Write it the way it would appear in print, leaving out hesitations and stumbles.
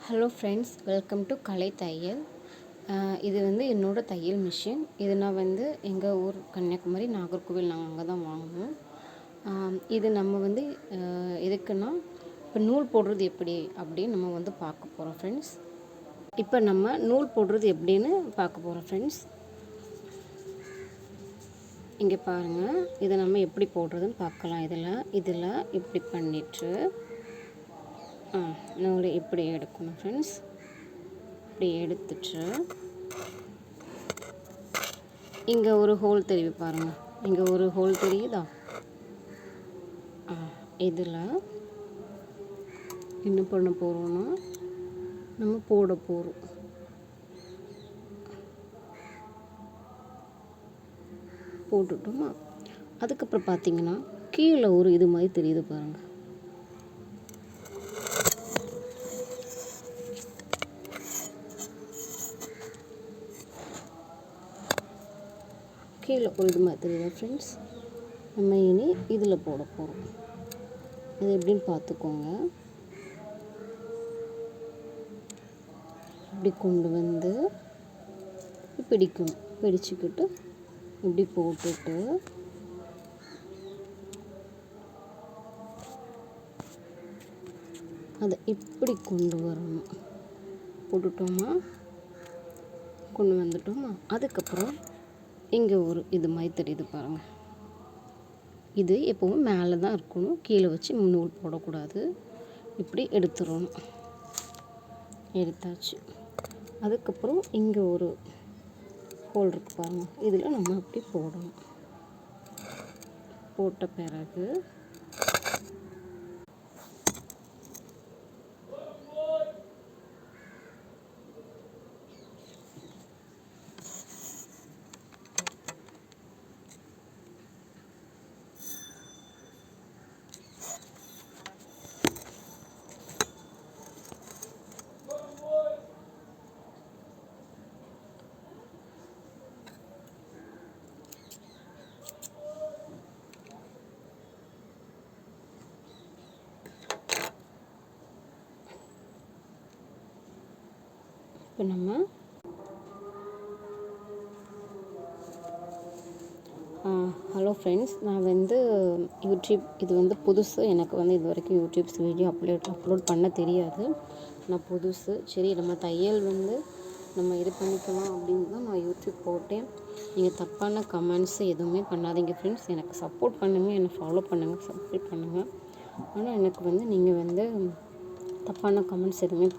Hello friends, welcome to கலை தையல். இது வந்து என்னோடய தையல் மிஷின். இது நான் வந்து எங்கள் ஊர் கன்னியாகுமரி நாகர்கோவில் நாங்கள் அங்கே தான் வாங்குவோம். இது நம்ம வந்து எதுக்குன்னா, இப்போ நூல் போடுறது எப்படி அப்படின்னு நம்ம வந்து பார்க்க போகிறோம் ஃப்ரெண்ட்ஸ். இப்போ நம்ம நூல் போடுறது எப்படின்னு பார்க்க போகிறோம் ஃப்ரெண்ட்ஸ். இங்கே பாருங்கள், இதை நம்ம எப்படி போடுறதுன்னு பார்க்கலாம். இதில் இப்படி பண்ணிவிட்டு நூல் இப்படி எடுக்கணும் ஃப்ரெண்ட்ஸ். இப்படி எடுத்துட்டு இங்கே ஒரு ஹோல் தெரியுது பாருங்கள், இங்கே ஒரு ஹோல் தெரியுதா? இதில் என்ன பண்ண போகிறோன்னா, நம்ம போட போகிறோம். போட்டுட்டோமா? அதுக்கப்புறம் பார்த்தீங்கன்னா கீழே ஒரு இது மாதிரி தெரியுது பாருங்கள். கீழே ஒரு இது மாதிரி தெரியுதா ஃப்ரெண்ட்ஸ்? நம்ம இனி இதில் போட போகிறோம். இது எப்படின்னு பார்த்துக்கோங்க. இப்படி கொண்டு வந்து பிடிச்சிக்கிட்டு இப்படி போட்டுட்டு அதை இப்படி கொண்டு வரணும். போட்டுட்டோமா? கொண்டு வந்துட்டோமா? அதுக்கப்புறம் இங்கே ஒரு இது மாதிரி தெரியுது பாருங்கள். இது எப்பவும் மேலே தான் இருக்கணும், கீழே வச்சு நூல் போடக்கூடாது. இப்படி எடுத்துடணும். எடுத்தாச்சு. அதுக்கப்புறம் இங்கே ஒரு ஹோல் இருக்குது பாருங்கள், இதில் நம்ம அப்படி போடணும். போட்ட பிறகு இப்போ நம்ம ஹலோ ஃப்ரெண்ட்ஸ், நான் வந்து யூடியூப் இது வந்து புதுசு. எனக்கு வந்து இது வரைக்கும் யூடியூப்ஸ் வீடியோ அப்லோட் பண்ண தெரியாது. நான் புதுசு. சரி, நம்ம தையல் வந்து நம்ம இது பண்ணிக்கலாம் அப்படின்னு தான் நான் யூடியூப் போட்டேன். நீங்கள் தப்பான கமெண்ட்ஸு எதுவுமே பண்ணாதீங்க ஃப்ரெண்ட்ஸ். எனக்கு சப்போர்ட் பண்ணுங்கள், என்னை ஃபாலோ பண்ணுங்கள், சப்ஸ்கிரைப் பண்ணுங்கள். ஆனால் எனக்கு வந்து நீங்கள் வந்து தப்பான கமெண்ட்ஸ் எதுவுமே